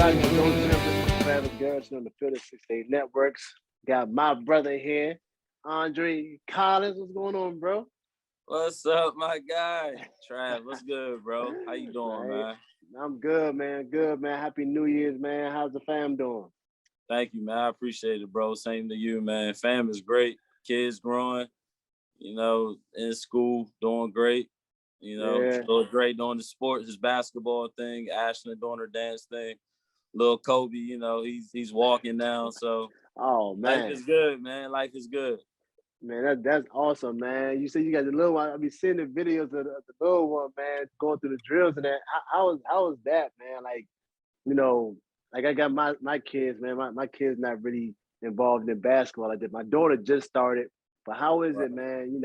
back to those Terps, Travis Garrison on the Field of 68 Networks. Got my brother here, Andre Collins. What's going on, bro? What's up, my guy? Trav, what's good, bro? How you doing, Right. man? I'm good, man. Good, man. Happy New Year's, man. How's the fam doing? Thank you, man. I appreciate it, bro. Same to you, man. Fam is great. Kids growing, in school, doing great. Yeah. Doing great doing the sports, his basketball thing, Ashlyn doing her dance thing. Little Kobe, he's walking now. So Oh, life man. is good, man. Life is good. Man, that's awesome, man. You said you got the little one. I be seeing the videos of the little one, man, going through the drills and that. How was that, man? Like, you know, like I got my kids, man. My kids not really involved in basketball like that. My daughter just started, but how is it, man?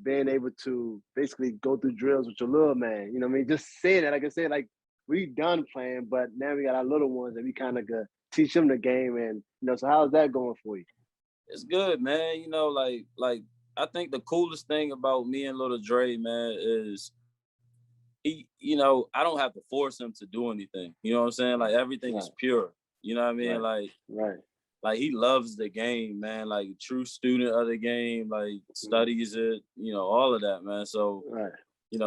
Being able to basically go through drills with your little man. You know what I mean? Just saying that, like I said, like we done playing, but now we got our little ones and we kind of teach them the game. And so how's that going for you? It's good, man. Like I think the coolest thing about me and Little Dre, man, is I don't have to force him to do anything. You know what I'm saying? Like everything is Right, pure. You know what I mean? right, right. Like he loves the game, man. Like true student of the game, like studies it, all of that, man. So, Right,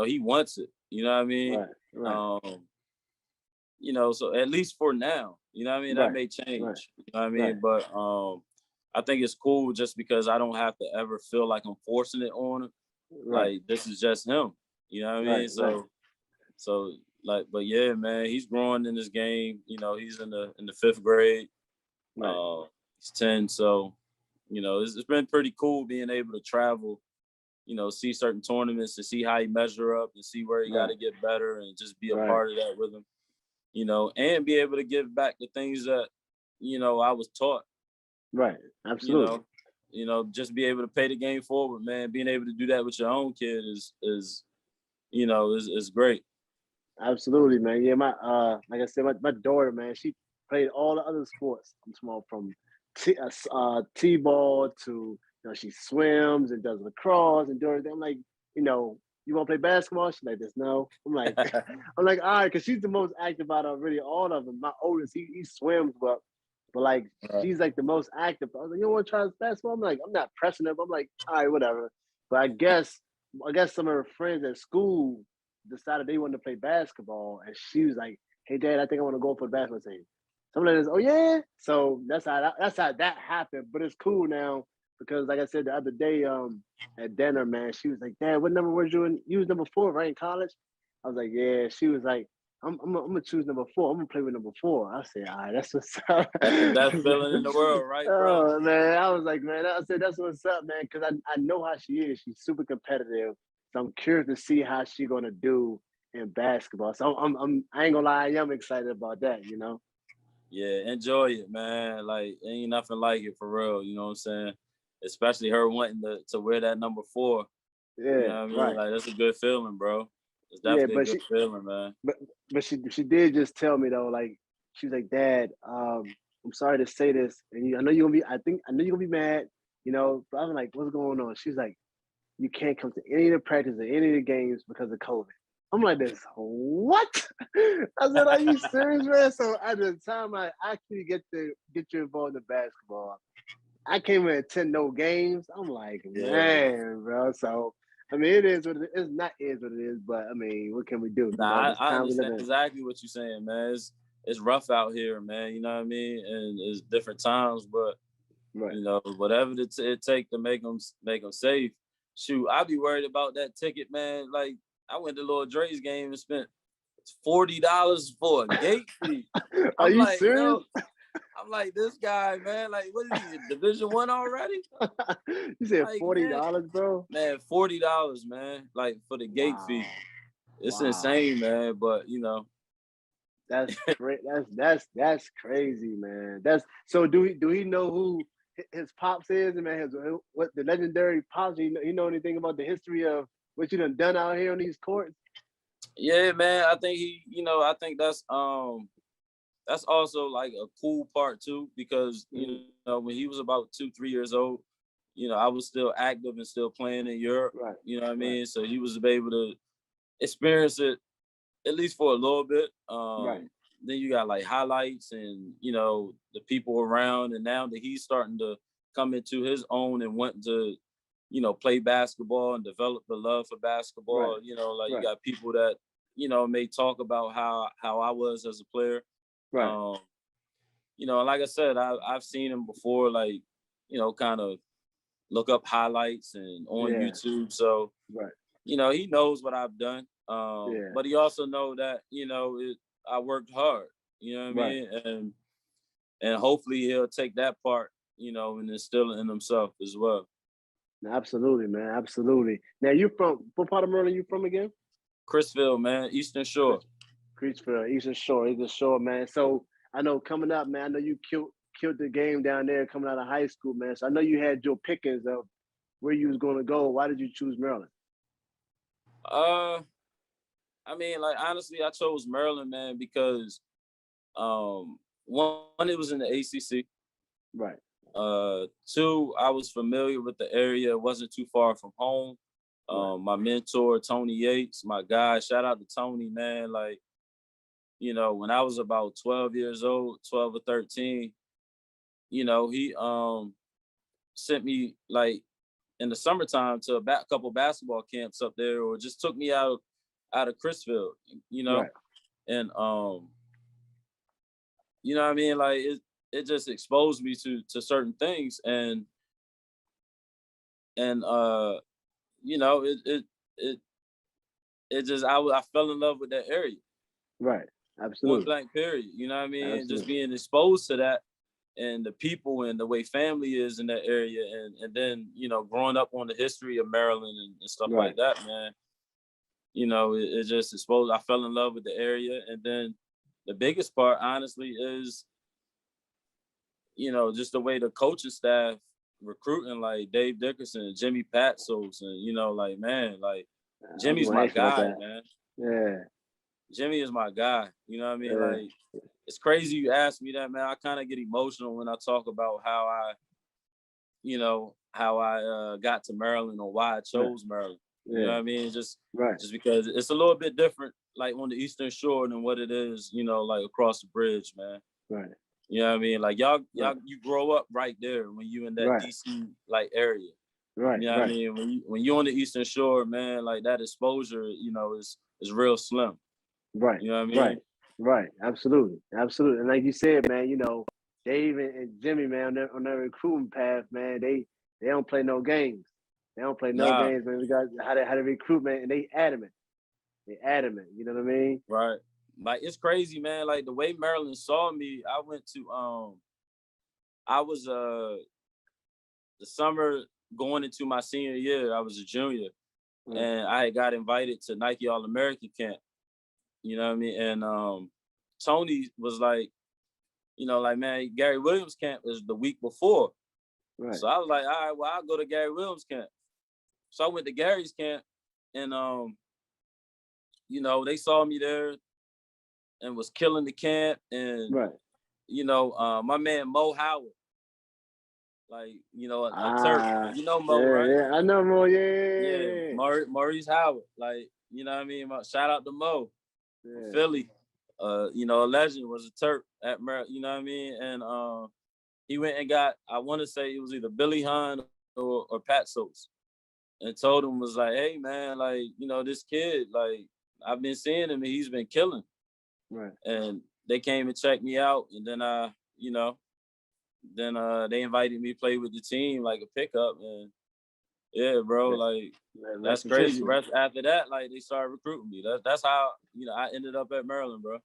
he wants it. You know what I mean? right, right, Um, so at least for now, that right, may right, change. You know what I right, mean? But I think it's cool just because I don't have to ever feel like I'm forcing it on him. right, Like this is just him. You know what I right, mean? right, So but yeah, man, he's growing in this game. He's in the fifth grade. right, He's 10. So, it's been pretty cool being able to travel, see certain tournaments to see how he measure up and see where he got right, to get better and just be a right, part of that with him, and be able to give back the things that, I was taught, right. you Absolutely. know, just be able to pay the game forward, man. Being able to do that with your own kid is great. Absolutely, man. Yeah, my like I said, my daughter, man, she played all the other sports. I'm small from t-ball to she swims and does lacrosse and doing everything. I'm like, you want to play basketball? She's like this. No, I'm like, I'm like, all right, because she's the most active out of really all of them. My oldest, he swims, but like she's like the most active. I was like, you don't want to try this basketball? I'm like, I'm not pressing her, but I'm like, all right, whatever. But I guess some of her friends at school decided they wanted to play basketball, and she was like, "Hey, Dad, I think I want to go for the basketball team." So I'm like, "Oh yeah." So that's how that happened. But it's cool now because, like I said the other day, at dinner, man, she was like, "Dad, what number was you in? You was number 4, right, in college?" I was like, "Yeah." She was like, I'm gonna choose number 4. I'm gonna play with number 4. I said, "All right, that's what's up." That's the best feeling in the world, right, bro? Oh man, I was like, man, I said that's what's up, man, because I know how she is. She's super competitive, so I'm curious to see how she gonna do in basketball. So I ain't gonna lie, I am excited about that. Yeah, enjoy it, man. Like, ain't nothing like it for real. You know what I'm saying? Especially her wanting to wear that number 4. You Yeah, know what I mean? right. Like, that's a good feeling, bro. It's Yeah, definitely a but good feeling, man. but but she did just tell me though, like she was like, Dad, I'm sorry to say this, and I know you're gonna be. I know you're gonna be mad, But I'm like, what's going on? She's like, you can't come to any of the practice or any of the games because of COVID. I'm like this, what? I said, are you serious, man? So at the time I actually get you involved in basketball, I can't even attend no games. I'm like, Yeah. man, bro. So I mean, it is what it is. It's not is what it is, but I mean, what can we do? Nah, This I time we live understand in. exactly what you're saying, man. It's rough out here, man. You know what I mean? And it's different times, but Right. whatever it take to make them safe. Shoot, I be worried about that ticket, man. Like I went to Lord Dre's game and spent $40 for a gate fee. Are I'm you like, serious? yo, I'm like, this guy, man, like, what is he, Division 1 already? You said Like, man, $40, bro? man, $40, man, like for the gate fee. Wow. It's Wow. insane, man. But That's crazy, man. That's so. Do he know who his pops is? And man, what the legendary pops? You know anything about the history of what you done out here on these courts? yeah, man, I think I think that's also like a cool part too, because Mhm. when he was about 2, 3 years old, I was still active and still playing in Europe. Right, You know what I right, mean? So he was able to experience it at least for a little bit. right, then you got like highlights and, you know, the people around. And now that he's starting to come into his own and want to, you know, play basketball and develop the love for basketball, Right. you know, like you Right. got people that, you know, may talk about how I was as a player. Right. You know, like I said, I've seen him before, like, you know, kind of look up highlights and on Yeah. YouTube. So, Right. you know, he knows what I've done. Yeah. But he also know that, you know, I worked hard, you know what I Right. mean? And hopefully he'll take that part, you know, and instill it in himself as well. Absolutely, man. Absolutely. Now, you from what part of Maryland you from again? Chrisville, man, Eastern Shore. Creechfield, Eastern Shore, man. So I know coming up, man. I know you killed the game down there coming out of high school, man. So I know you had your pickings of where you was going to go. Why did you choose Maryland? I mean, like honestly, I chose Maryland, man, because one, it was in the ACC. Right. Two, I was familiar with the area. It wasn't too far from home. Right. My mentor, Tony Yates, my guy, shout out to Tony, man. Like, you know, when I was about 12 years old, 12 or 13, you know, he sent me like in the summertime to a couple basketball camps up there, or just took me out of Chrisville, you know, Right. and you know what I mean, like it just exposed me to certain things, and you know, it just I fell in love with that area. Right. Point Absolutely. blank, period. You know what I mean? Just Absolutely. being exposed to that and the people and the way family is in that area, and then, you know, growing up on the history of Maryland and stuff Right. like that, man. You know, it just exposed. I fell in love with the area, and then the biggest part, honestly, is, you know, just the way the coaching staff recruiting, like Dave Dickerson, Jimmy Patsos, and, you know, like, man, like I was Jimmy's going to my ask you about guy, that. man. Yeah. Jimmy is my guy. You know what I mean? Yeah. Like, it's crazy you ask me that, man. I kind of get emotional when I talk about how you know, how I got to Maryland or why I Right. chose Maryland. You know Yeah. what I mean? Just Right. because it's a little bit different, like on the Eastern Shore than what it is, you know, like across the bridge, man. Right. You know what I mean? Like y'all, Right. you grow up right there when you in that Right. DC like area. Right. You know what I Right. mean? When you on the Eastern Shore, man, like that exposure, you know, is real slim. Right. You know what I Right. mean? Right. Absolutely. Absolutely. And like you said, man, you know, Dave and Jimmy, man, on their recruiting path, man, they don't play no games. They don't play no Nah, games, man. We got how to recruit, man, and they adamant. They adamant. You know what I mean? right. Like it's crazy, man. Like the way Maryland saw me, I went to I was the summer going into my senior year, I was a junior, Right. and I had got invited to Nike All American camp. You know what I mean? And Tony was like, you know, like, man, Gary Williams camp is the week before. Right. So I was like, all right, well, I'll go to Gary Williams camp. So I went to Gary's camp, and you know, they saw me there and was killing the camp. And, Right. you know, my man Mo Howard, like, you know, a Terp. Ah. You know Mo, Yeah. right? Yeah. I know more. Yeah, Yeah. Maurice Howard. Like, you know what I mean? Shout out to Mo from Yeah. Philly. You know, a legend, was a Terp at you know what I mean? And he went and got, I want to say it was either Billy Hahn or Pat Soos, and told him, was like, hey man, like, you know, this kid, like, I've been seeing him and he's been killing. Right. And they came and checked me out, and then you know, then they invited me to play with the team like a pickup. And yeah, bro, like that's crazy. Repetition. Right after that, like they started recruiting me. That's how, you know, I ended up at Maryland, bro.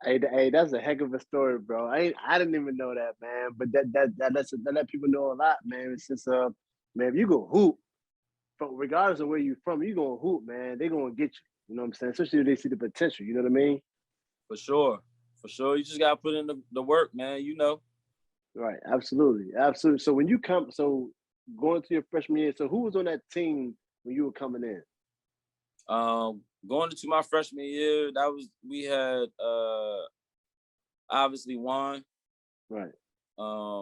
Hey, that's a heck of a story, bro. I didn't even know that, man. But that let people know a lot, man. It's just man, if you go hoop, from regardless of where you from, you gonna hoop, man. They gonna get you. You know what I'm saying? Especially if they see the potential. You know what I mean? For sure. For sure. You just gotta put in the work, man, you know. Right. Absolutely. Absolutely. So when you come, so going to your freshman year, so who was on that team when you were coming in? Going into my freshman year, we had obviously Juan. Right.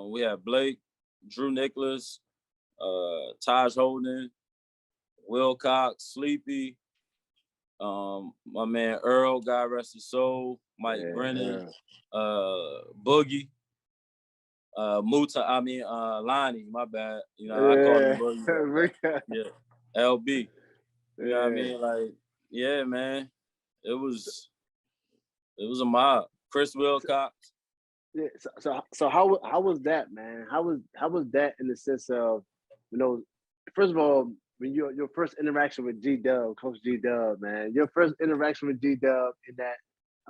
We had Blake, Drew Nicholas, Taj Holden, Will Cox, Sleepy, my man Earl, God rest his soul, Mike Brennan, Boogie, Lonnie, my bad. You know, I call him Boogie. Yeah. LB. You know what I mean? Like, yeah, man. It was a mob. Chris Wilcox. Yeah. So how was that, man? How was that in the sense of, first of all, when your first interaction with G-Dub, Coach G-Dub, man, your first interaction with G-Dub in that,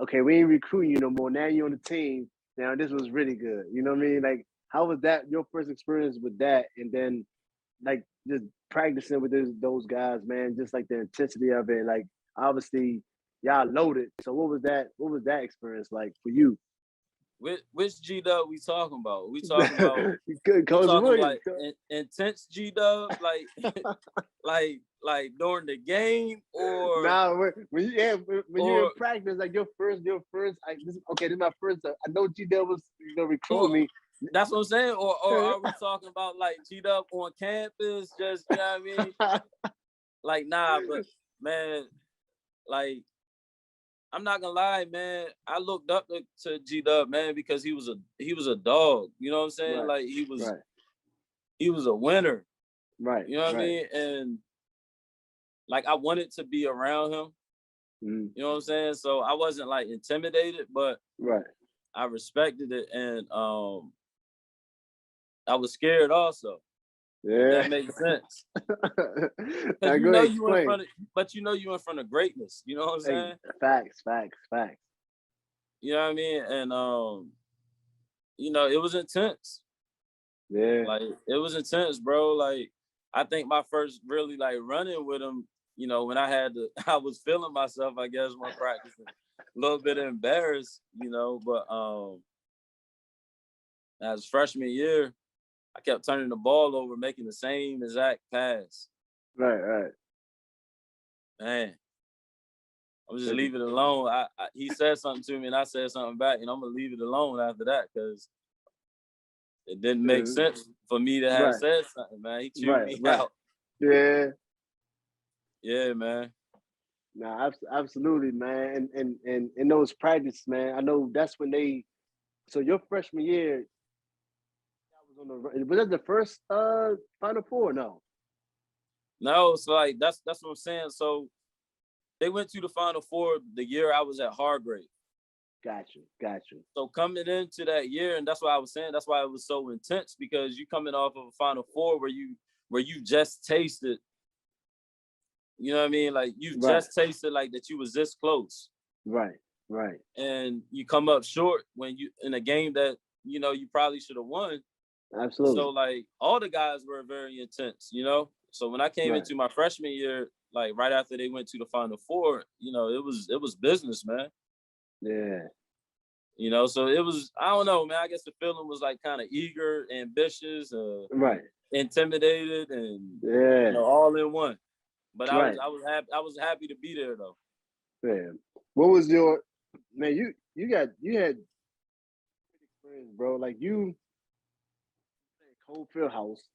okay, we ain't recruiting you no more. Now you're on the team. Now this was really good. You know what I mean? Like, how was that your first experience with that? And then, like, just practicing with those guys, man, just like the intensity of it. Like, obviously, y'all loaded. So what was that? What was that experience like for you? Which G-Dub we talking about? We talking about Williams. Intense G-Dub, like during the game, or when you're in practice, like your first. This is my first. I know G-Dub was recruiting me. That's what I'm saying. Or are we talking about like G-Dub on campus? Just, you know what I mean? Like, nah, but man, like, I'm not gonna lie, man. I looked up to G-Dub, man, because he was a dog. You know what I'm saying? Right. Like, he was a winner. Right. You know what I mean? And like, I wanted to be around him. Mm-hmm. You know what I'm saying? So I wasn't like intimidated, but I respected it, and I was scared also. Yeah, that makes sense. Because you in front of greatness. You know what I'm saying? Facts. You know what I mean? And it was intense. Yeah. Like, it was intense, bro. Like, I think my first really like running with him, when I was feeling myself, I guess, when practicing. A little bit embarrassed, but as freshman year, I kept turning the ball over, making the same exact pass. Right. Man, I'm just leave it alone. He said something to me, and I said something back, and I'm gonna leave it alone after that, because it didn't make sense for me to have said something, man. He chewed me out. Yeah. Yeah, man. Nah, absolutely, man. And in those practices, man, I know that's when so your freshman year, was that the first Final Four? No, so like that's what I'm saying. So they went to the Final Four the year I was at Hargrave. Got you. So coming into that year, and that's why I was saying, that's why it was so intense, because you coming off of a Final Four where you just tasted, you know what I mean? Like, you just tasted like that you was this close. Right. And you come up short when you in a game that, you probably should have won. Absolutely. So like, all the guys were very intense, So when I came into my freshman year, like right after they went to the Final Four, it was business, man. Yeah. So it was, I don't know, man. I guess the feeling was like kind of eager, ambitious, intimidated, and all in one. But I was happy to be there, though. Yeah. What was your, man? You had experience, bro. Like, you Cold Field House,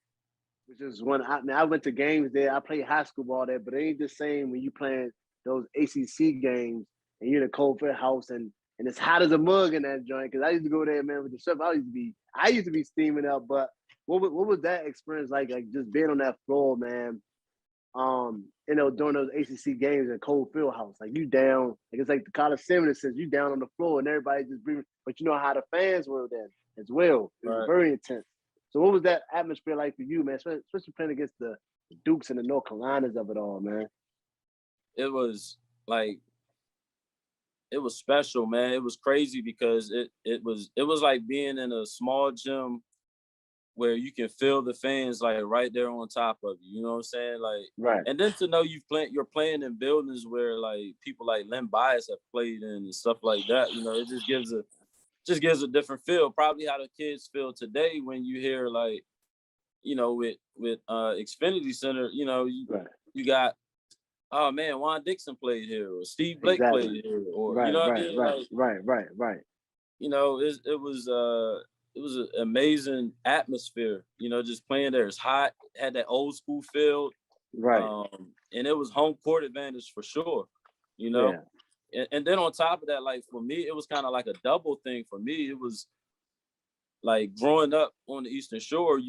which is one. I went to games there. I played high school ball there, but it ain't the same when you playing those ACC games and you're in a Cold Field House and it's hot as a mug in that joint. Because I used to go there, man, with the stuff. I used to be steaming up. But what was that experience like? Like, just being on that floor, man. During those ACC games in Cold Field House, like, you down, like, it's like the Coliseum in a sense. You down on the floor and everybody just breathing. But you know how the fans were then as well. It was very intense. So what was that atmosphere like for you, man? Especially playing against the Dukes and the North Carolinas of it all, man. It was special, man. It was crazy because it was like being in a small gym where you can feel the fans like right there on top of you. You know what I'm saying? Like, and then to know you're playing in buildings where like people like Len Bias have played in and stuff like that. It just gives a different feel. Probably how the kids feel today when you hear like, with Xfinity Center, you got, oh man, Juan Dixon played here, or Steve Blake played here, or you know what I mean? Right. It was an amazing atmosphere, just playing there. It's hot, had that old school field. Right. And it was home court advantage for sure, Yeah. And then on top of that, like for me, it was kind of like a double thing. For me, it was like growing up on the Eastern Shore,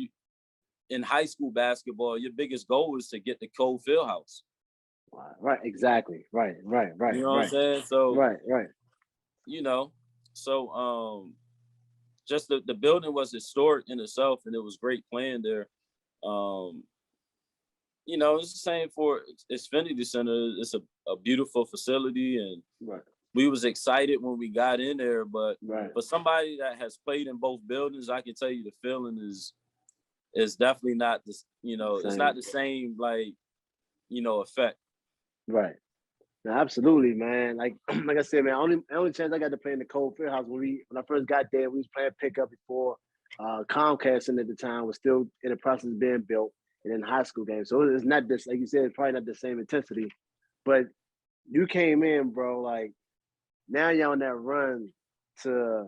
in high school basketball, your biggest goal is to get the Cole Fieldhouse. Right, exactly. Right. You know what I'm saying? So, Right. you know, so just the building was historic in itself, and it was great playing there. You know, it's the same for Xfinity Center. It's a beautiful facility, and we was excited when we got in there. But for somebody that has played in both buildings, I can tell you the feeling is definitely not this. You know, it's not the same like, you know, effect. Right. No, absolutely, man. Like I said, man, only chance I got to play in the Cole Fieldhouse when I first got there, we was playing pickup before Comcast Center at the time was still in the process of being built, and then high school games. So it's not this, like you said, it's probably not the same intensity. But you came in, bro, like now y'all on that run to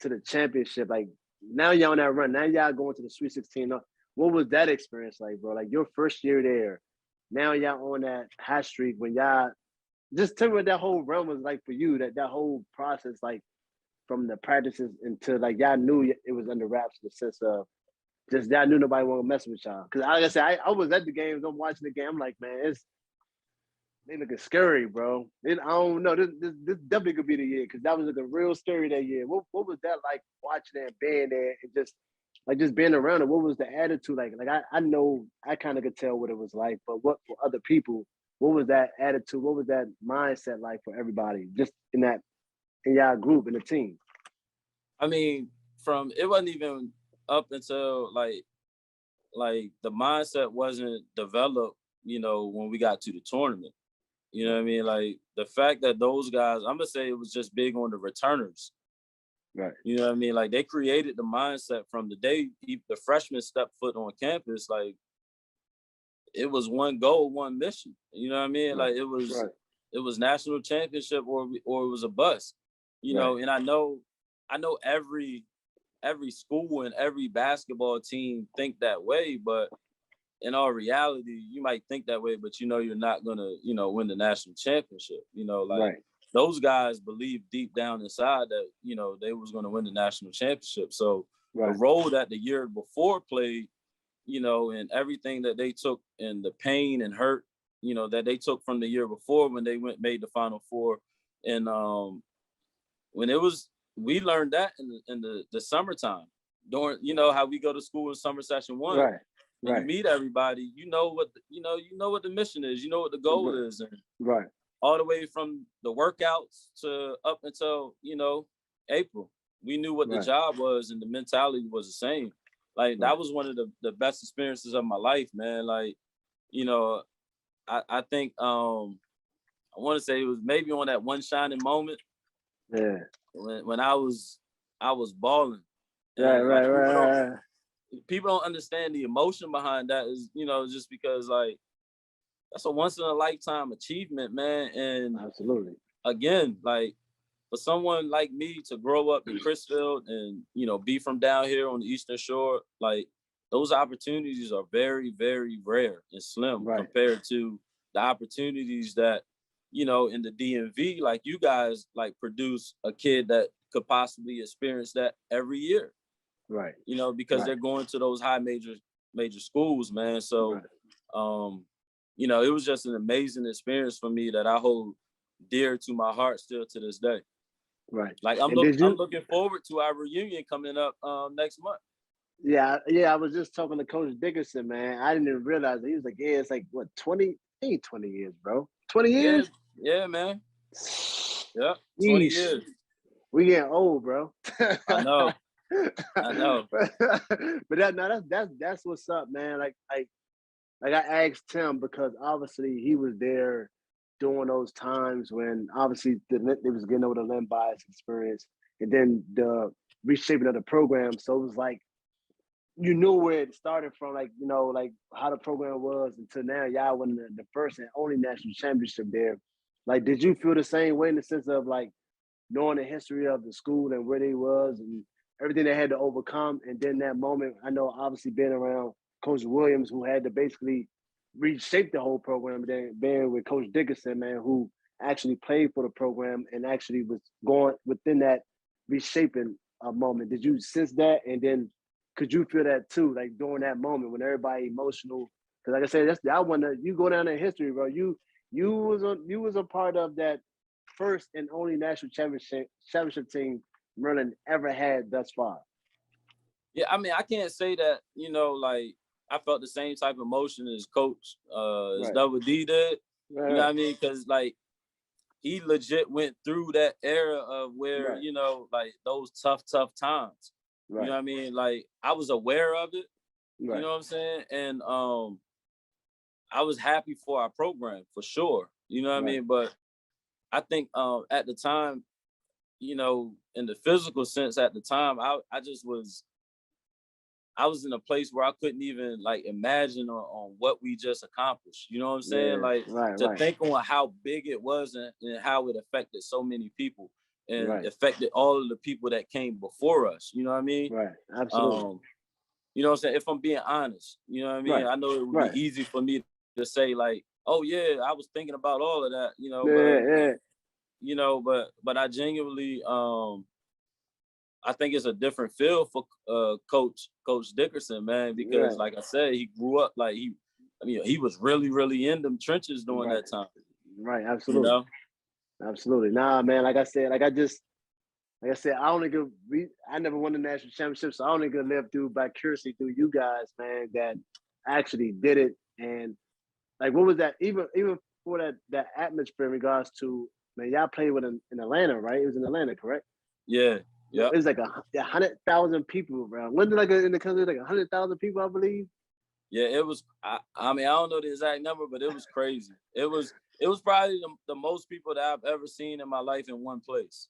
the championship. Like now y'all on that run. Now y'all going to the Sweet 16. What was that experience like, bro? Like your first year there. Now y'all on that hot streak when y'all just tell me what that whole run was like for you, that whole process, like from the practices until like y'all knew it was under wraps in the sense of just y'all knew nobody wanted to mess with y'all. Because like I said, I was at the games, I'm watching the game, I'm like, man, they looking scary, bro. I don't know, this definitely could be the year because that was looking real scary that year. What was that like watching that, being there, and just being around it? What was the attitude like? Like I know I kind of could tell what it was like, but what for other people? What was that attitude? What was that mindset like for everybody, just in y'all group, in the team? I mean, it wasn't even up until like the mindset wasn't developed, you know, when we got to the tournament. You know what I mean? Like the fact that those guys, I'm gonna say it was just big on the returners. Right. You know what I mean? Like they created the mindset from the day the freshmen stepped foot on campus. Like it was one goal, one mission. You know what I mean? Like it was national championship or it was a bust. You know, and I know every school and every basketball team think that way, but in all reality, you might think that way, but you know you're not gonna, you know, win the national championship. You know, like those guys believe deep down inside that, you know, they was gonna win the national championship. So the role that the year before played, you know, and everything that they took and the pain and hurt, you know, that they took from the year before when they made the Final Four, and when it was, we learned that in the summertime during, you know, how we go to school in summer session one. And you meet everybody, you know what the mission is, you know what the goal is, and all the way from the workouts to up until, you know, April, we knew what the job was and the mentality was the same. Like that was one of the best experiences of my life, man. Like, you know, I think I want to say it was maybe on that one shining moment, when I was balling. Right. People don't understand the emotion behind that, is, you know, just because like that's a once in a lifetime achievement, man. And absolutely, again, like for someone like me to grow up in Chrisfield and, you know, be from down here on the Eastern Shore, like those opportunities are very, very rare and slim compared to the opportunities that, you know, in the DMV, like you guys like produce a kid that could possibly experience that every year. You know, because they're going to those high major schools, man. So, you know, it was just an amazing experience for me that I hold dear to my heart still to this day. Like I'm looking forward to our reunion coming up next month. Yeah. I was just talking to Coach Dickerson, man. I didn't even realize it. He was like, yeah, it's like what, 20? Ain't 20 years, bro. 20 years? Yeah, man. Yeah, 20 years. We getting old, bro. I know. But that's what's up, man. Like I asked Tim because obviously he was there during those times when obviously they was getting over the limb bias experience, and then the reshaping of the program. So it was like you knew where it started from, like, you know, like how the program was until now. Y'all won the first and only national championship there. Like, did you feel the same way in the sense of like knowing the history of the school and where they was and everything they had to overcome? And then that moment, I know obviously being around Coach Williams, who had to basically reshape the whole program, and then being with Coach Dickerson, man, who actually played for the program and actually was going within that reshaping moment. Did you sense that? And then could you feel that too, like during that moment when everybody emotional? Because like I said, I wonder, you go down in history, bro. You was a part of that first and only national championship team Merlin ever had thus far. Yeah, I mean, I can't say that, like I felt the same type of emotion as Coach as Double D did. Right. You know what I mean? Because like he legit went through that era of where, like those tough times. Right. You know what I mean? Like I was aware of it. Right. You know what I'm saying? And I was happy for our program for sure. You know what I mean? But I think at the time, in the physical sense at the time, I was in a place where I couldn't even like imagine on what we just accomplished. You know what I'm saying? Like to think on how big it was and how it affected so many people and affected all of the people that came before us. You know what I mean? Right. Absolutely. You know what I'm saying? If I'm being honest, you know what I mean? I know it would be easy for me to say like, oh yeah, I was thinking about all of that, but I genuinely I think it's a different feel for Coach Dickerson, man, because like I said, he grew up like he was really, really in them trenches during that time. Right, absolutely. Absolutely. Nah, man, like I said, I never won the national championship, so I only gonna live through vicariously through you guys, man, that actually did it. And like, what was that? Even for that atmosphere in regards to, man, y'all played with in Atlanta, right? It was in Atlanta, correct? Yeah. Yeah. It was like 100,000 people around. Wasn't it like in the country like 100,000 people, I believe? Yeah, it was. I mean, I don't know the exact number, but it was crazy. It was probably the most people that I've ever seen in my life in one place.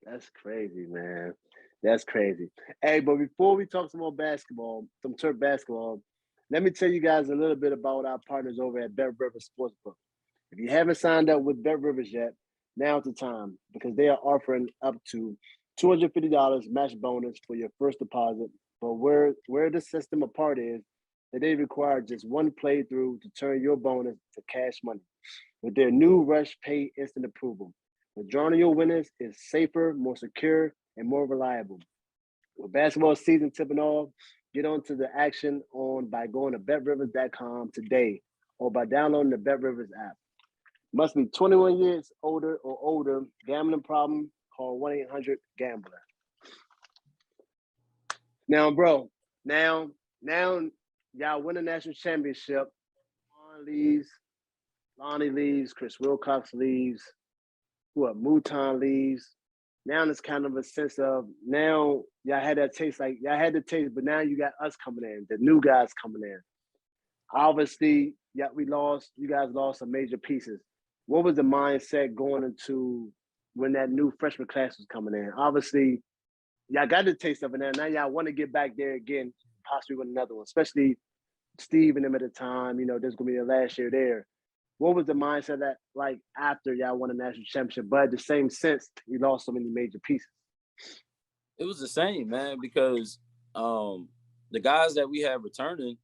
That's crazy, man. That's crazy. Hey, but before we talk some more basketball, some Terp basketball, let me tell you guys a little bit about our partners over at BetRivers Sportsbook. If you haven't signed up with BetRivers yet, now's the time because they are offering up to $250 match bonus for your first deposit. But where the system apart is that they require just one playthrough to turn your bonus to cash money. With their new Rush Pay Instant Approval, withdrawing your winners is safer, more secure, and more reliable. With basketball season tipping off, get onto the action by going to betrivers.com today or by downloading the BetRivers app. Must be 21 years older or older. Gambling problem? Call 1-800-GAMBLER. Now, bro, now y'all win a national championship. Lonnie leaves. Chris Wilcox leaves. Mouton leaves. Now it's kind of a sense of now y'all had that taste, like y'all had the taste, but now you got us coming in, the new guys coming in. Obviously, you guys lost some major pieces. What was the mindset going into when that new freshman class was coming in? Obviously, y'all got the taste of it now. Now y'all want to get back there again, possibly with another one, especially Steve and them at the time. This is going to be the last year there. What was the mindset that like after y'all won a national championship, but at the same sense, you lost so many major pieces? It was the same, man, because the guys that we had returning,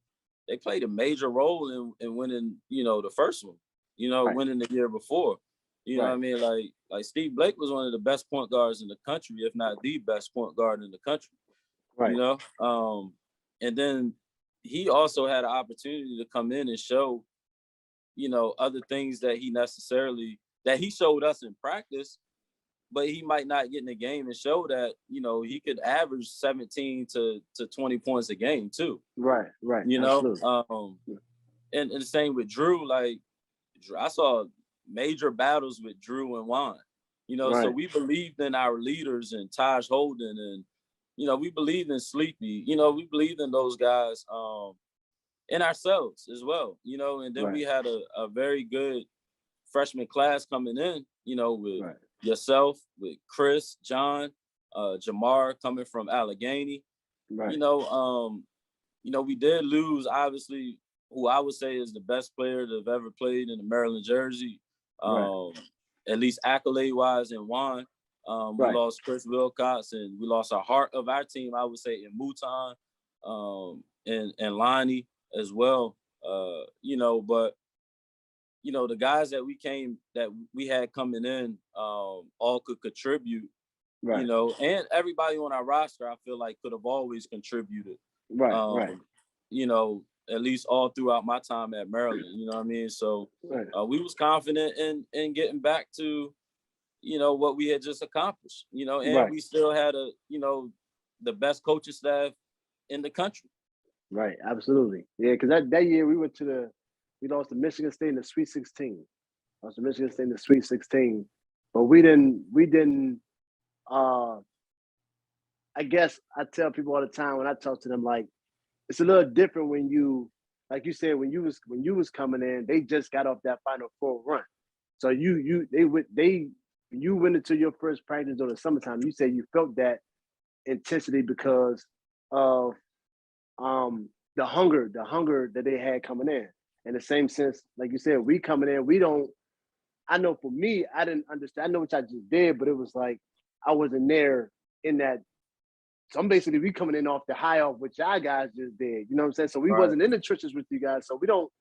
they played a major role in winning, the first one, winning the year before. You know what I mean? Like Steve Blake was one of the best point guards in the country, if not the best point guard in the country. Right. And then he also had an opportunity to come in and show, other things that he showed us in practice, but he might not get in the game and show that, he could average 17 to 20 points a game too. Right. And the same with Drew. Like I saw major battles with Drew and Juan, so we believed in our leaders and Taj Holden and, we believed in Sleepy, we believed in those guys, and ourselves as well, and then we had a very good freshman class coming in, with yourself, with Chris, John, Jamar coming from Allegheny. We did lose, obviously, who I would say is the best player that have ever played in the Maryland jersey, at least accolade-wise in Juan. We lost Chris Wilcox, and we lost our heart of our team, I would say, in Mouton, and Lonnie as well, but the guys that we had coming in, all could contribute, Right. And everybody on our roster, I feel like could have always contributed. Right. At least all throughout my time at Maryland, you know what I mean? So we was confident in getting back to, what we had just accomplished, and we still had the best coaching staff in the country. Right, absolutely. Yeah, because that year we lost to Michigan State in the Sweet 16. Lost to Michigan State in the Sweet 16. But we didn't I guess I tell people all the time when I talk to them, like, it's a little different when you, like you said, when you was coming in, they just got off that Final Four run. So you went into your first practice during the summertime. You said you felt that intensity because of the hunger that they had coming in. In the same sense, like you said, we coming in, I know for me, I didn't understand. I know what I just did, but it was like I wasn't there in that. So we coming in off the high off what y'all guys just did. You know what I'm saying? So we wasn't in the trenches with you guys. So we don't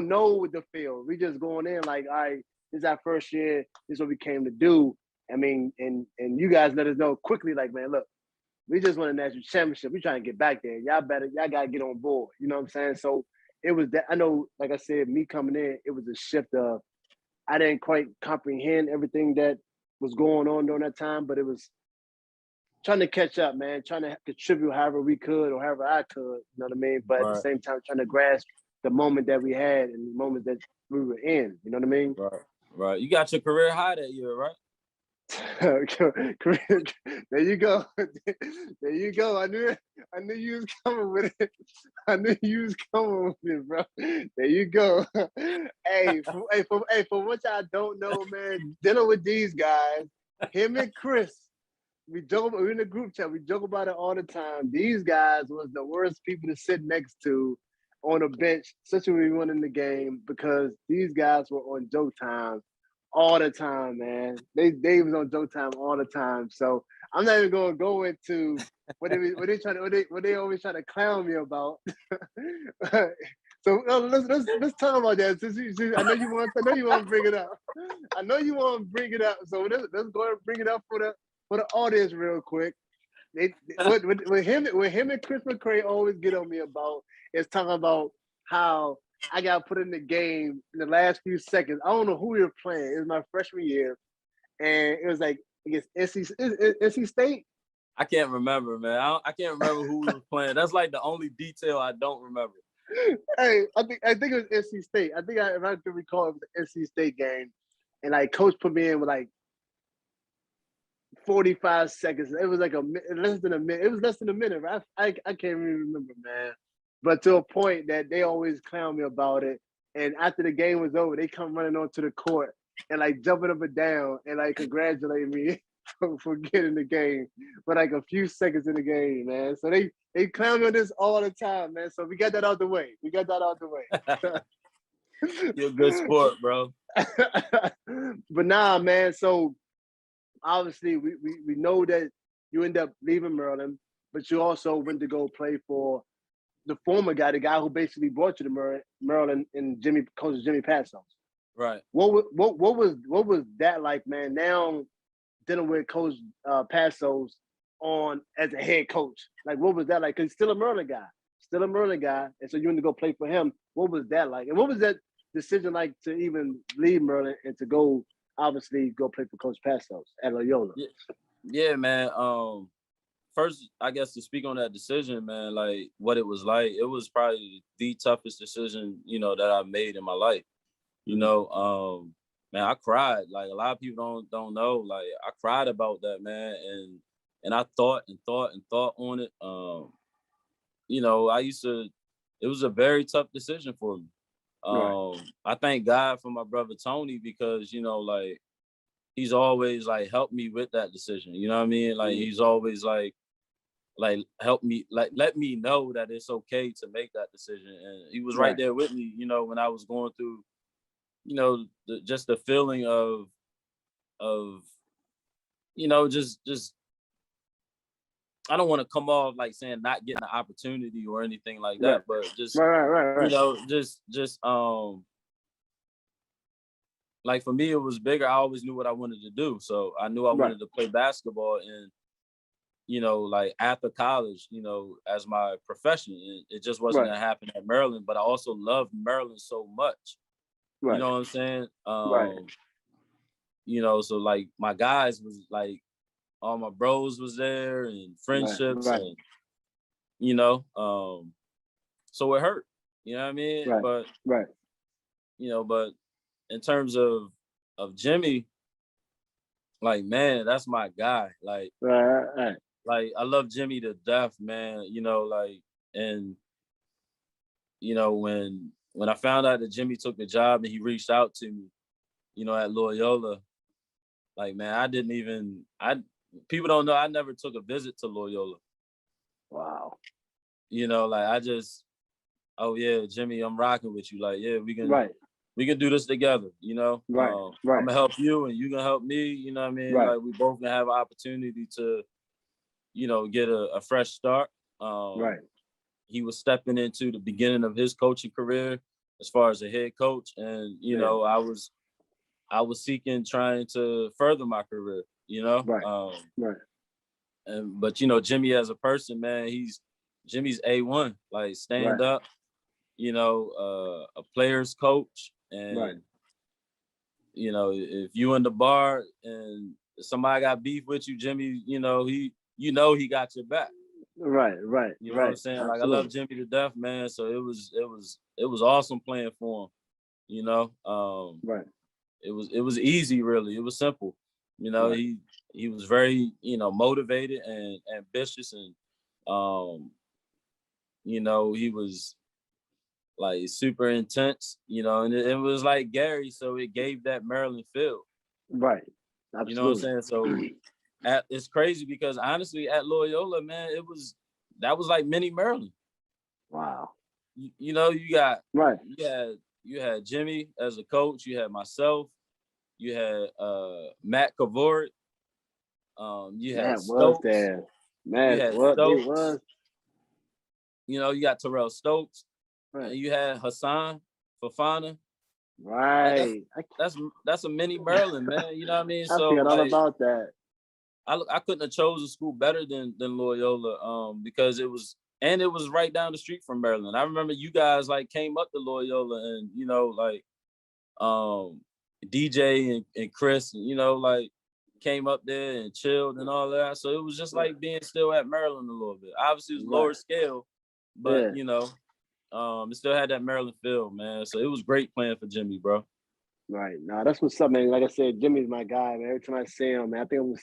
know the field. We just going in like, all right, this is our first year. This is what we came to do. I mean, and you guys let us know quickly, like, man, look, we just won a national championship. We trying to get back there. Y'all gotta get on board. You know what I'm saying? So it was that. I know, like I said, me coming in, it was a shift of I didn't quite comprehend everything that was going on during that time, but it was trying to catch up, man, trying to contribute however we could or however I could, you know what I mean? But at the same time, trying to grasp the moment that we had and the moment that we were in, you know what I mean? Right. You got your career high that year, right? There you go. There you go. I knew you was coming with it. I knew you was coming with it, bro. There you go. For what y'all don't know, man, dealing with these guys, him and Chris, we're in the group chat, we joke about it all the time. These guys was the worst people to sit next to on a bench, especially when we won in the game, because these guys were on joke time all the time, man. They was on joke time all the time. So I'm not even gonna go into what they always try to clown me about. So let's talk about that. I know you want to bring it up. I know you want to bring it up. So let's go and bring it up for the audience real quick. What him and Chris McCray always get on me about is talking about how I got put in the game in the last few seconds. I don't know who we were playing. It was my freshman year, and it was like against NC State. I can't remember, man. I can't remember who we were playing. That's like the only detail I don't remember. Hey, I think it was NC State. I think if I can recall, it was the NC State game, and like coach put me in with like 45 seconds. It was like less than a minute. It was less than a minute. Right? I can't even remember, man. But to a point that they always clown me about it. And after the game was over, they come running onto the court and like jumping up and down and like congratulating me for getting the game for like a few seconds in the game, man. So they clown me on this all the time, man. So we got that out the way. You're a good sport, bro. But nah, man. So obviously we know that you end up leaving Maryland, but you also went to go play for the former guy, the guy who basically brought you to Maryland, and Coach Jimmy Passos. Right. What was that like, man? Now dealing with Coach Passos as a head coach, like what was that like? Because he's still a Maryland guy, and so you went to go play for him. What was that like? And what was that decision like to even leave Maryland and to go obviously go play for Coach Passos at Loyola? Yeah, man. First, I guess to speak on that decision, man, like what it was like, it was probably the toughest decision, that I've made in my life. Man, I cried. Like a lot of people don't know. Like I cried about that, man, and I thought on it. It was a very tough decision for me. Right. I thank God for my brother Tony because like he's always like helped me with that decision. You know what I mean? Like he's always like help me, like let me know that it's okay to make that decision. And he was right there with me, when I was going through, just the feeling of just I don't want to come off like saying not getting an opportunity or anything like that, but just right. like for me, it was bigger. I always knew what I wanted to do. So I knew I wanted to play basketball and, you know, like after college, you know, as my profession. It just wasn't gonna happen at Maryland, but I also loved Maryland so much. You know what I'm saying? You know, so like my guys was like all my bros was there and friendships and you know, so it hurt. You know what I mean? But you know, but in terms of Jimmy, like man, that's my guy. Like like I love Jimmy to death, man. You know, like and you know when I found out that Jimmy took the job and he reached out to me, you know, at Loyola, like man, people don't know I never took a visit to Loyola. Wow. You know, like I just, oh yeah, Jimmy, I'm rocking with you. Like, yeah, we can do this together, you know? I'm gonna help you and you gonna help me, you know what I mean? Like we both gonna have an opportunity to, you know, get a fresh start. He was stepping into the beginning of his coaching career as far as a head coach. And, you know, I was trying to further my career, you know? But you know, Jimmy as a person, man, Jimmy's A1, like stand up, you know, a player's coach. And, you know, if you in the bar and somebody got beef with you, Jimmy, you know, he got your back. You know what I'm saying? Absolutely. Like I love Jimmy to death, man. So it was awesome playing for him. You know, it was easy, really. It was simple. You know, he was very, you know, motivated and ambitious, and you know, he was like super intense, you know, and it was like Gary, so it gave that Maryland feel. Absolutely. You know what I'm saying? So it's crazy because honestly, at Loyola, man, that was like mini Maryland. Wow. You know, you had Jimmy as a coach, you had myself, you had Matt Kavorik, you had Stokes. Was. You know, you got Terrell Stokes, and you had Hassan Fafana. That's a mini Maryland, man. You know what I mean? I forgot all about that. I couldn't have chosen a school better than Loyola, because it was right down the street from Maryland. I remember you guys like came up to Loyola and, you know, like DJ and Chris, you know, like came up there and chilled and all that. So it was just like being still at Maryland a little bit. Obviously it was lower scale, but you know, it still had that Maryland feel, man. So it was great playing for Jimmy, bro. Right. Now that's what's up, man. Like I said, Jimmy's my guy, man. Every time I see him, man, I think I'm gonna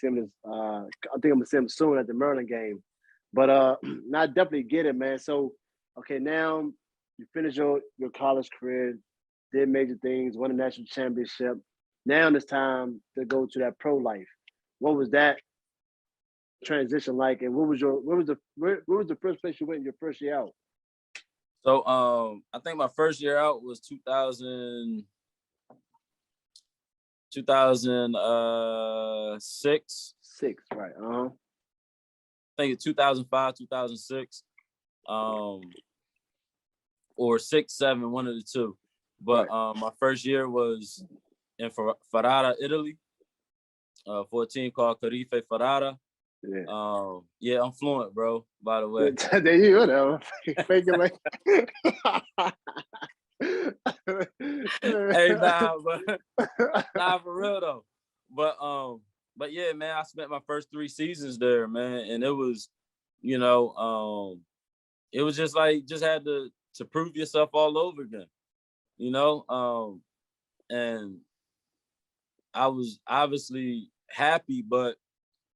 see him soon at the Maryland game. But I definitely get it, man. So okay, now you finish your college career, did major things, won a national championship. Now it's time to go to that pro life. What was that transition like, and where was the first place you went in your first year out? So I think my first year out was 2006. 6, right? I think it's 2005, 2006, or 6, 7, one of the two. But my first year was in Ferrara, Italy, for a team called Carife Ferrara. Yeah, I'm fluent, bro. By the way, there you go. Faking like. Hey, nah, for real though. But yeah, man, I spent my first 3 seasons there, man, and it was, you know, it was just like had to prove yourself all over again, you know, and I was obviously happy, but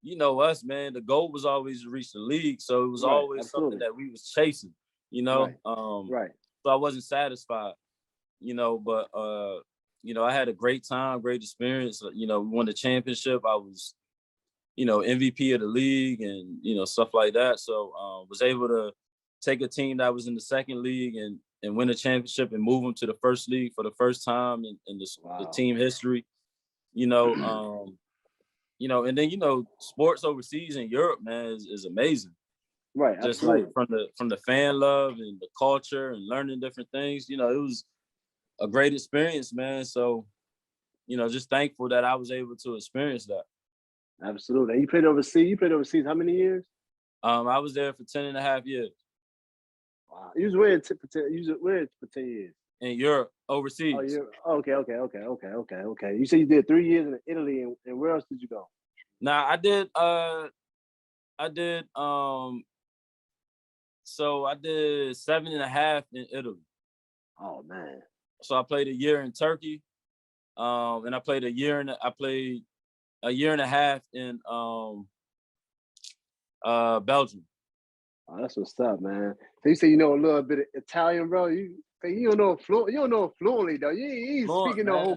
you know us, man, the goal was always to reach the league, so it was always something that we was chasing, you know, so I wasn't satisfied, you know, but you know, I had a great time, great experience. You know, we won the championship. I was, you know, MVP of the league and, you know, stuff like that. So was able to take a team that was in the second league and win a championship and move them to the first league for the first time in the team history, you know, you know, and then, you know, sports overseas in Europe, man, is amazing. Right. Just absolutely. like from the fan love and the culture and learning different things, you know, it was a great experience, man. So, just thankful that I was able to experience that. Absolutely. And you played overseas. You played overseas how many years? I was there for 10.5 years. Wow. You was where for 10 years? In Europe, Oh, overseas. you're okay. You said you did 3 years in Italy, and where else did you go? Now so I did 7.5 in Italy. Oh man. So I played a year in Turkey. And I played a year and a half in Belgium. Oh, that's what's up, man. So you say you know a little bit of Italian, bro. You don't know fluently though. You ain't Fluent, speaking man.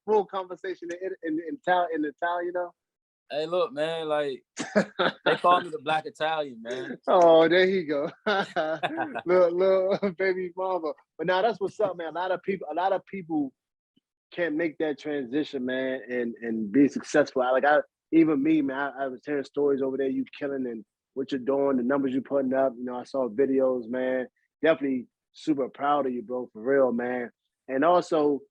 full conversation in Italian though. Hey, look, man, like they call me the Black Italian, man. Oh, there you go. little baby mama. But now that's what's up, man. A lot of people can't make that transition, man, and be successful. Even me, man, I was hearing stories over there, you killing and what you're doing, the numbers you're putting up. I saw videos, man. Definitely super proud of you, bro, for real, man. And also,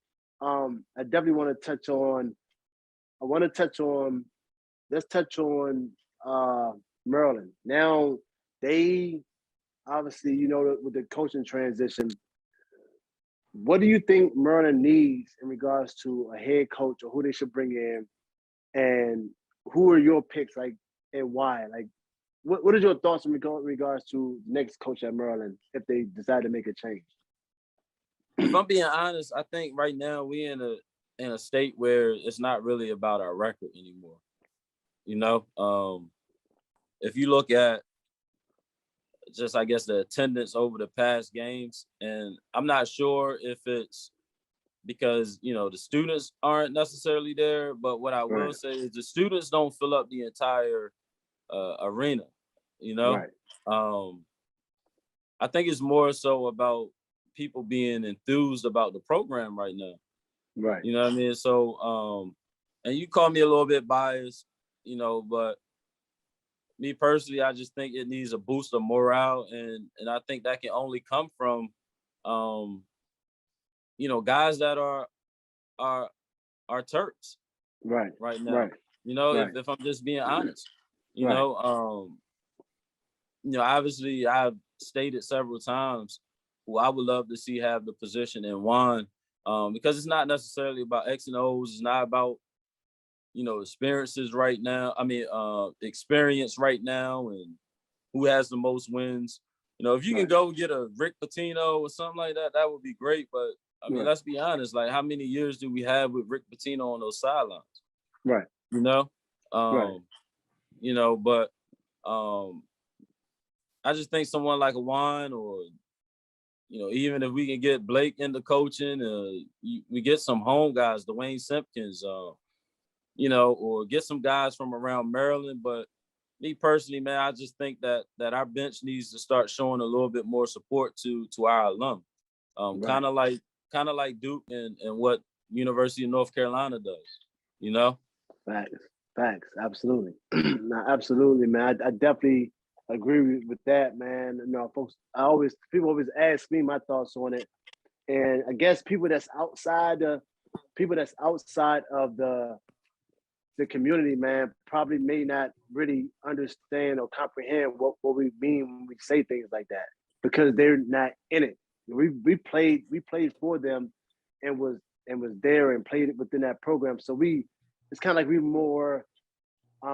I definitely want to touch on, let's touch on Maryland. Now, they obviously, with the coaching transition, what do you think Maryland needs in regards to a head coach or who they should bring in? And who are your picks, like, and why? Like, what are your thoughts in regards to next coach at Maryland if they decide to make a change? If I'm being honest, I think right now we in a state where it's not really about our record anymore. If you look at just, I guess, the attendance over the past games, and I'm not sure if it's because, the students aren't necessarily there, but what I will say is the students don't fill up the entire arena, Right. I think it's more so about people being enthused about the program right now. Right. You know what I mean? So, and you call me a little bit biased, but me personally, I just think it needs a boost of morale, and I think that can only come from, guys that are Terps right now. Right. If I'm just being honest, obviously I've stated several times who I would love to see have the position in Juan, because it's not necessarily about X and O's. It's not about experiences right now. Experience right now and who has the most wins. If you can go get a Rick Pitino or something like that, that would be great. But let's be honest. Like, how many years do we have with Rick Pitino on those sidelines? Right. But I just think someone like a Juan, or even if we can get Blake into coaching, we get some home guys, Dwayne Simpkins, or get some guys from around Maryland. But me personally, man, I just think that our bench needs to start showing a little bit more support to our alum, kind of like Duke and what University of North Carolina does. Facts, absolutely. No, absolutely, man. I definitely agree with that, man. Folks, people always ask me my thoughts on it, and I guess people that's outside of the community, man, probably may not really understand or comprehend what we mean when we say things like that, because they're not in it. We played for them and was there and played it within that program. So it's kind of like we more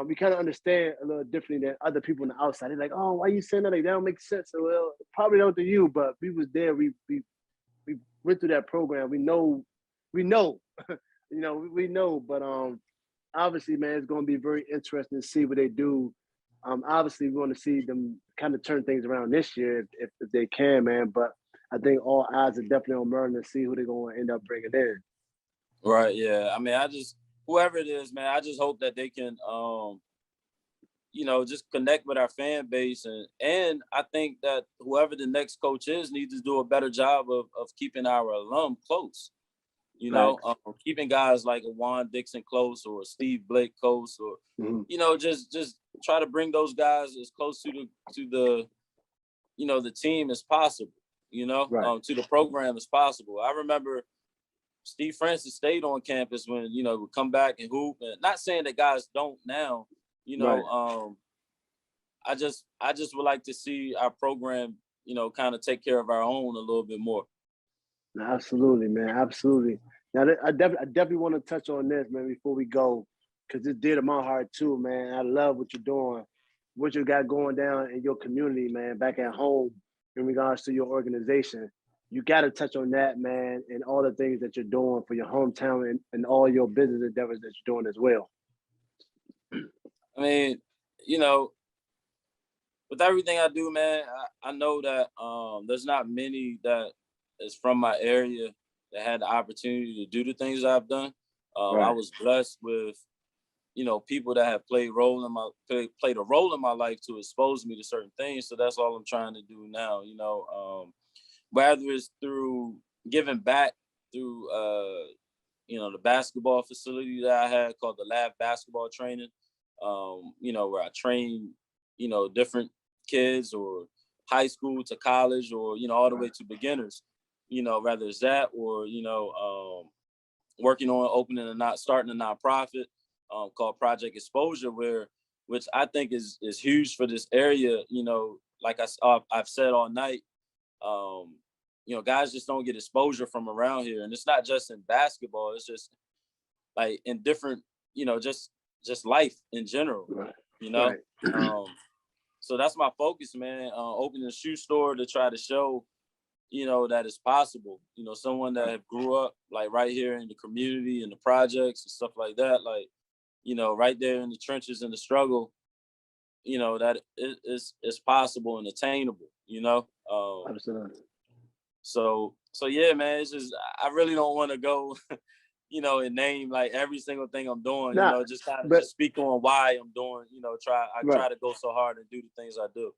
we kind of understand a little differently than other people on the outside. They're like, oh, why are you saying that? Like, that don't make sense. So, well, probably don't to you, but we was there. We went through that program. We know, we know, but obviously, man, it's going to be very interesting to see what they do. Obviously, we want to see them kind of turn things around this year if they can, man. But I think all eyes are definitely on Maryland to see who they're going to end up bringing in. Right. Yeah. Whoever it is, man, I just hope that they can, just connect with our fan base. And I think that whoever the next coach is needs to do a better job of keeping our alum close. Keeping guys like a Juan Dixon close, or Steve Blake close, or just try to bring those guys as close to the the team as possible. To the program as possible. I remember Steve Francis stayed on campus when, would come back and hoop. And not saying that guys don't now, Right. I just would like to see our program, kind of take care of our own a little bit more. Absolutely, man. Absolutely. Now, I definitely want to touch on this, man, before we go, because it's dear to my heart too, man. I love what you're doing, what you got going down in your community, man, back at home in regards to your organization. You got to touch on that, man, and all the things that you're doing for your hometown and all your business endeavors that you're doing as well. I mean, with everything I do, man, I know that there's not many that is from my area that had the opportunity to do the things that I've done. Right. I was blessed with, people that have played a role in my life to expose me to certain things. So that's all I'm trying to do now, whether it's through giving back through, the basketball facility that I had called the Lab Basketball Training, where I train, different kids or high school to college or, all the way to beginners, whether it's that or, working on starting a nonprofit called Project Exposure, which I think is huge for this area. Like I've said all night, guys just don't get exposure from around here. And it's not just in basketball, it's just like in different, just life in general, Right. So that's my focus, man. Opening a shoe store to try to show, that it's possible. Someone that grew up like right here in the community and the projects and stuff like that, like, right there in the trenches and the struggle, that it's possible and attainable, Absolutely. So yeah, man, it's just, I really don't want to go, and name like every single thing I'm doing, just kind of just speak on why I'm doing, try to go so hard and do the things I do.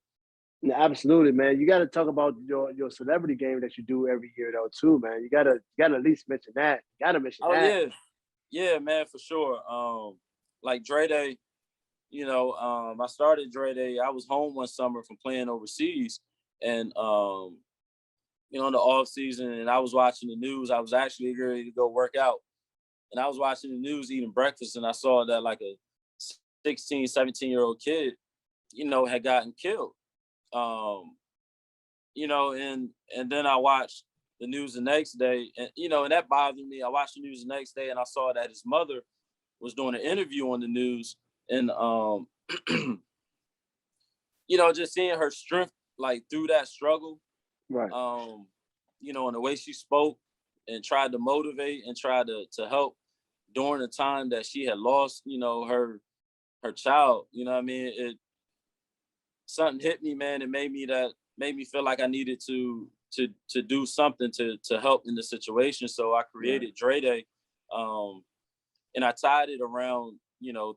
Yeah, absolutely, man. You got to talk about your celebrity game that you do every year, though, too, man. You gotta at least mention that. You gotta mention that. Yeah, man, for sure. Like Dre Day, I started Dre Day. I was home one summer from playing overseas, and in the off season, and I was watching the news. I was actually ready to go work out, and I was watching the news, eating breakfast, and I saw that like a 16, 17-year-old kid, had gotten killed. And then I watched the news the next day, and and that bothered me. I watched the news the next day, and I saw that his mother was doing an interview on the news, and just seeing her strength like through that struggle, right? And the way she spoke and tried to motivate and try to help during the time that she had lost, her child. Something hit me, man. It made me feel like I needed to do something to help in the situation. So I created Dre Day, and I tied it around,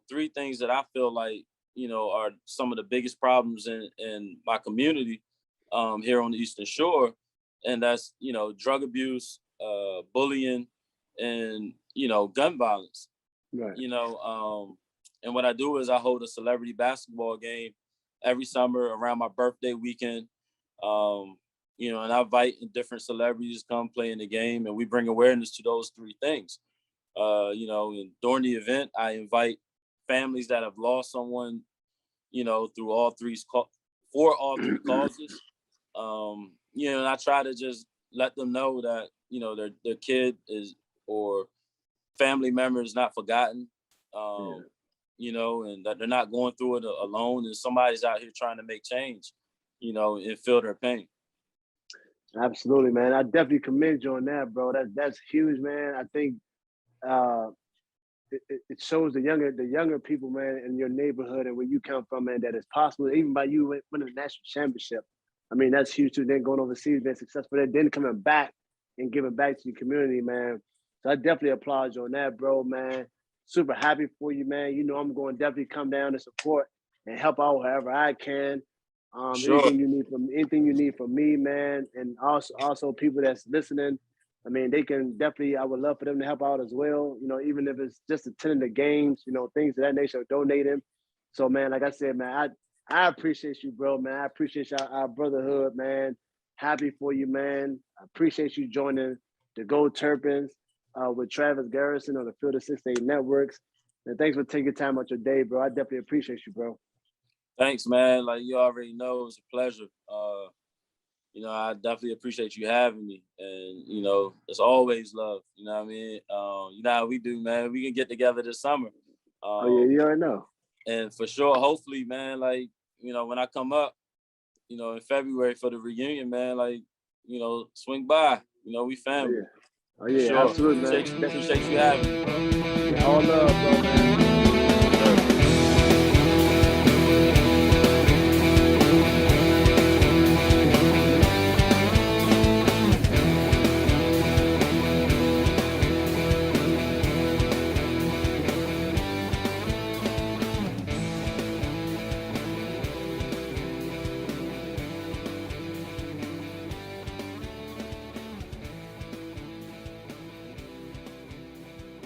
three things that I feel like, are some of the biggest problems in my community here on the Eastern Shore. And that's, drug abuse, bullying, and, gun violence. Right. And what I do is I hold a celebrity basketball game every summer around my birthday weekend. And I invite different celebrities to come play in the game, and we bring awareness to those three things. And during the event, I invite families that have lost someone, through for all three causes. And I try to just let them know that, their kid is or family member is not forgotten. And that they're not going through it alone, and somebody's out here trying to make change, and feel their pain. Absolutely, man. I definitely commend you on that, bro. That's huge, man. I think it shows the younger people, man, in your neighborhood and where you come from, man, that it's possible, even by you winning the national championship. I mean, that's huge too. Then going overseas, being successful, then coming back and giving back to your community, man. So I definitely applaud you on that, bro, man. Super happy for you, man. I'm going to definitely come down and support and help out however I can. Sure. Anything you need from me, man, and also people that's listening. I mean, they can definitely. I would love for them to help out as well. Even if it's just attending the games, things of that nature, donating. So, man, like I said, man, I appreciate you, bro, man. I appreciate our brotherhood, man. Happy for you, man. I appreciate you joining the Go Terpins. with Travis Garrison on the Field of 68 Networks. And thanks for taking time out your day, bro. I definitely appreciate you, bro. Thanks, man. Like you already know, it's a pleasure. I definitely appreciate you having me. And, it's always love. You know what I mean? You know how we do, man. We can get together this summer. Oh, yeah, you already know. And for sure, hopefully, man, like, when I come up, in February for the reunion, man, like, swing by. We family. Oh, yeah, sure. absolutely, man. Appreciate you having me, bro. All love, bro, man.